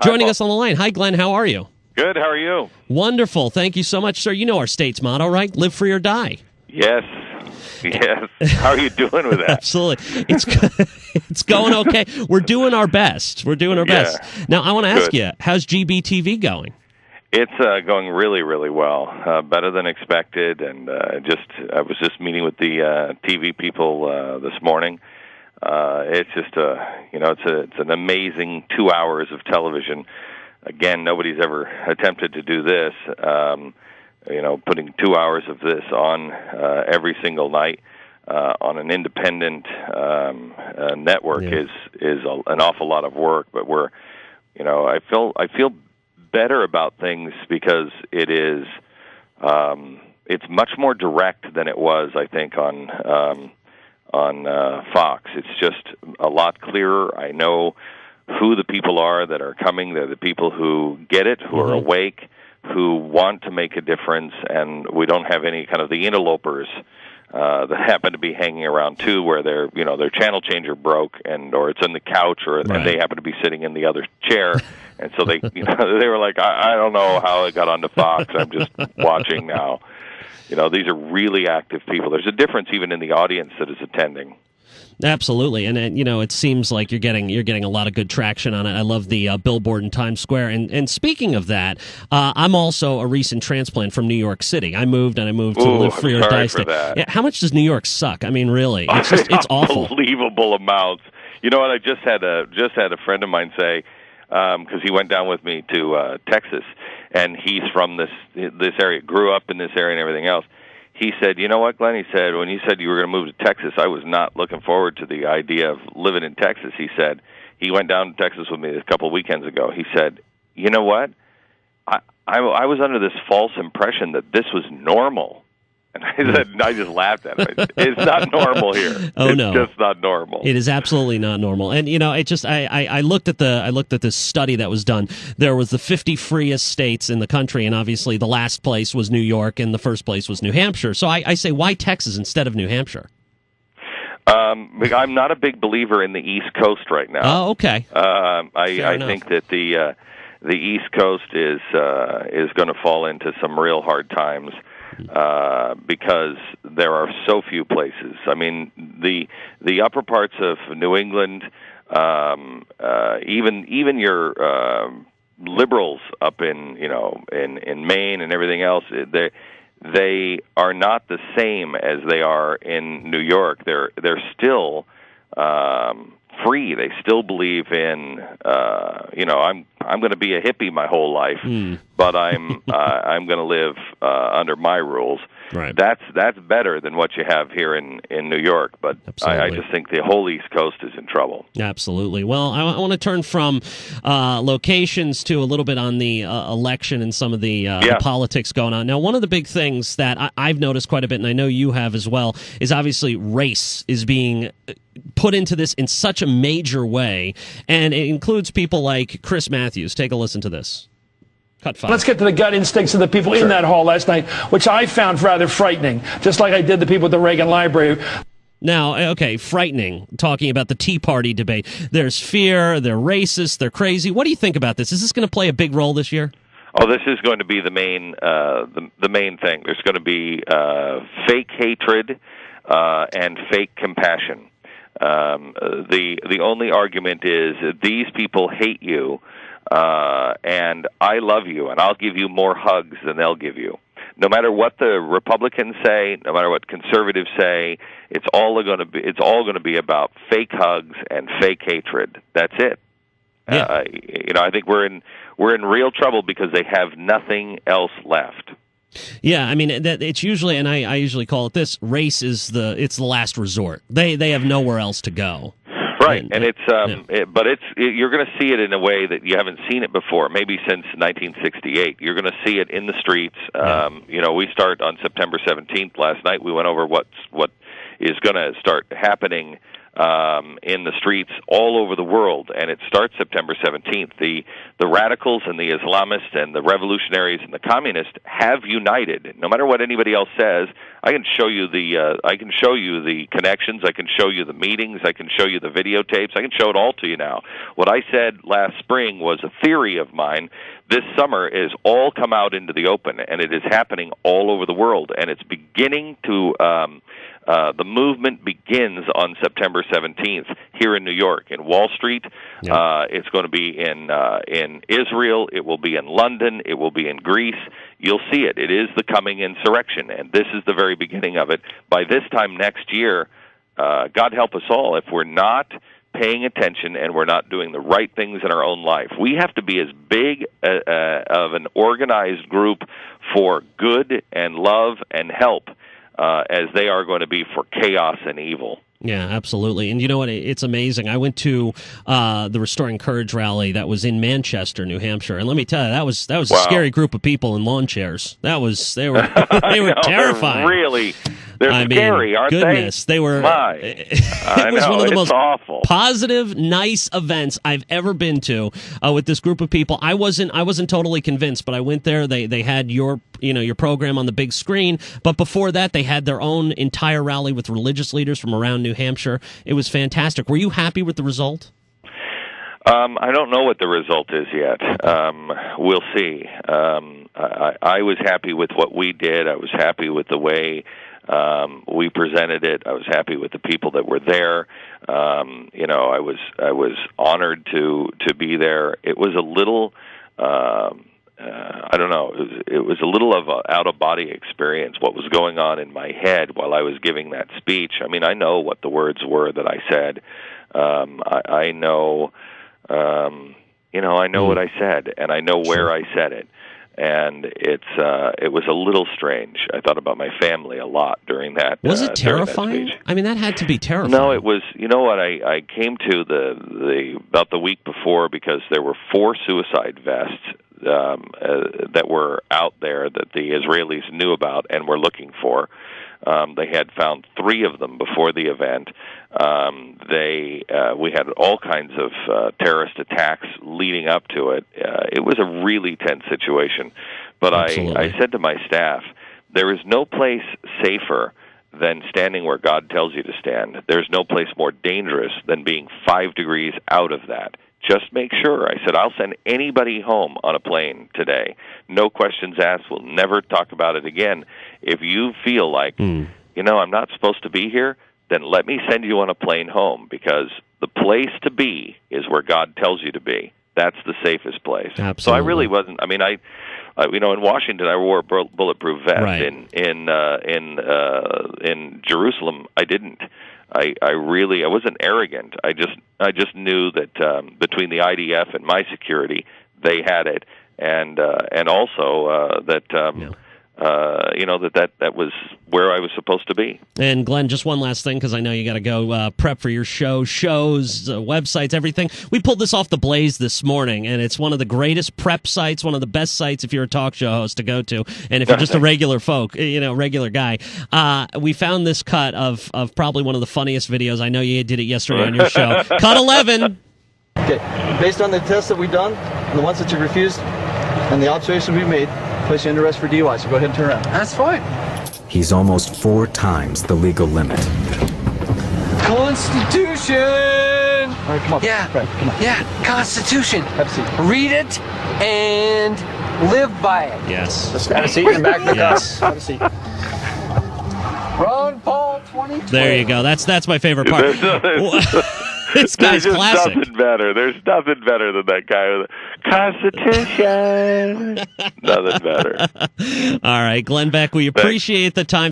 Joining us on the line. Hi, Glenn. How are you? Good. How are you? Wonderful. Thank you so much, sir. You know our state's motto, right? Live free or die. Yes. Yes. How are you doing with that? Absolutely. It's going okay. We're doing our best. Best. Now, I want to ask you, how's GBTV going? It's going really, really well. Better than expected. And I was just meeting with the TV people this morning. It's just it's an amazing 2 hours of television. Again, nobody's ever attempted to do this. Putting 2 hours of this on every single night on an independent network is an awful lot of work. But I feel better about things because it is it's much more direct than it was, I think, on Fox. It's just a lot clearer. I know who the people are that are coming. They're the people who get it, who are awake, who want to make a difference, and we don't have any kind of the interlopers that happen to be hanging around too, where their channel changer broke, or it's on the couch, and they happen to be sitting in the other chair, and so they they were like, I don't know how it got onto Fox. I'm just watching now. These are really active people. There's a difference even in the audience that is attending. Absolutely, and it seems like you're getting a lot of good traction on it. I love the billboard in Times Square. And speaking of that, I'm also a recent transplant from New York City. I moved to live free or die state. Yeah, how much does New York suck? I mean, really, it's awful. Unbelievable amounts. You know what? I just had a friend of mine say, because he went down with me to Texas, and he's from this area, grew up in this area and everything else. He said, "You know what, Glenn?" He said, "When you said you were going to move to Texas, I was not looking forward to the idea of living in Texas." He said, he went down to Texas with me a couple of weekends ago. He said, "You know what? I was under this false impression that this was normal." And I just laughed at him. It's not normal here. It's just not normal. It is absolutely not normal. And I looked at this study that was done. There was the 50 freest states in the country, and obviously the last place was New York, and the first place was New Hampshire. So I say, why Texas instead of New Hampshire? I'm not a big believer in the East Coast right now. Oh, okay. I think that the East Coast is going to fall into some real hard times. Because there are so few places. I mean, the upper parts of New England, even your liberals up in Maine and everything else, they are not the same as they are in New York. They're still free. They still believe in I'm going to be a hippie my whole life, but I'm going to live under my rules. Right. That's better than what you have here in New York, but I just think the whole East Coast is in trouble. Absolutely. Well, I want to turn from locations to a little bit on the election and some of the politics going on. Now, one of the big things that I've noticed quite a bit, and I know you have as well, is obviously race is being put into this in such a major way, and it includes people like Chris Matthews. Take a listen to this. Cut 5. Let's get to the gut instincts of the people in that hall last night, which I found rather frightening, just like I did the people at the Reagan Library. Now, okay, frightening, talking about the Tea Party debate. There's fear, they're racist, they're crazy. What do you think about this? Is this going to play a big role this year? Oh, this is going to be the main thing. There's going to be fake hatred and fake compassion. The only argument is that these people hate you, and I love you, and I'll give you more hugs than they'll give you. No matter what the Republicans say, no matter what conservatives say, it's all going to be about fake hugs and fake hatred. That's it. Yeah. I think we're in real trouble because they have nothing else left. Yeah, I mean it's usually, and I usually call it this: race is the last resort. They have nowhere else to go. Right, and it's you're going to see it in a way that you haven't seen it before, maybe since 1968. You're going to see it in the streets. We start on September 17th. Last night we went over what is going to start happening in the streets all over the world, and it starts September 17th. The radicals and the Islamists and the revolutionaries and the communists have united. No matter what anybody else says, I can show you the connections. I can show you the meetings. I can show you the videotapes. I can show it all to you now. What I said last spring was a theory of mine. This summer is all come out into the open, and it is happening all over the world, and it's beginning to. The movement begins on September 17th here in New York, in Wall Street. Yeah. It's going to be in Israel. It will be in London. It will be in Greece. You'll see it. It is the coming insurrection, and this is the very beginning of it. By this time next year, God help us all, if we're not paying attention and we're not doing the right things in our own life. We have to be as big of an organized group for good and love and help as they are going to be for chaos and evil. Yeah, absolutely. And you know what? It's amazing. I went to the Restoring Courage rally that was in Manchester, New Hampshire, and let me tell you, that was a scary group of people in lawn chairs. They were terrifying. They're scary, aren't goodness, they were. It was one of the most awful, positive, nice events I've ever been to with this group of people. I wasn't totally convinced, but I went there. They had your program on the big screen, but before that, they had their own entire rally with religious leaders from around New Hampshire. It was fantastic. Were you happy with the result? I don't know what the result is yet. We'll see. I was happy with what we did. I was happy with the way we presented it. I was happy with the people that were there. I was honored to be there. It was a little, I don't know. It was a little of an out-of-body experience. What was going on in my head while I was giving that speech? I mean, I know what the words were that I said. I know. I know what I said, and I know where I said it. And it was a little strange. I thought about my family a lot during that. Was it terrifying? I mean, that had to be terrifying. No, it was. You know what? I came to about the week before because there were 4 suicide vests that were out there that the Israelis knew about and were looking for. They had found 3 of them before the event. We had all kinds of terrorist attacks leading up to it. It was a really tense situation. But I said to my staff, there is no place safer than standing where God tells you to stand. There's no place more dangerous than being 5 degrees out of that. Just make sure. I said, I'll send anybody home on a plane today. No questions asked. We'll never talk about it again. If you feel like, I'm not supposed to be here, then let me send you on a plane home, because the place to be is where God tells you to be. That's the safest place. Absolutely. So I really wasn't. I mean, in Washington, I wore a bulletproof vest. Right. In Jerusalem, I didn't. I wasn't arrogant. I just knew that between the IDF and my security, they had it, and also that. That was where I was supposed to be. And Glenn, just one last thing, because I know you got to go prep for your shows, websites, everything. We pulled this off the Blaze this morning, and it's one of the greatest prep sites, one of the best sites if you're a talk show host to go to, and if you're just a regular guy. We found this cut of probably one of the funniest videos. I know you did it yesterday on your show. Cut 11. Okay, based on the tests that we've done, and the ones that you refused, and the observations we've made, place you under arrest for DUI, so go ahead and turn around. That's fine. He's almost 4 times the legal limit. Constitution! All right, come on. Yeah, Fred, come on. Yeah, Constitution. Have a seat. Read it and live by it. Yes. Just have a seat and back the Yes. Have a seat. Ron Paul 2020. There you go. That's my favorite part. This guy's There's classic. Nothing better. There's nothing better than that guy with the Constitution. Nothing better. All right, Glenn Beck, we appreciate the time.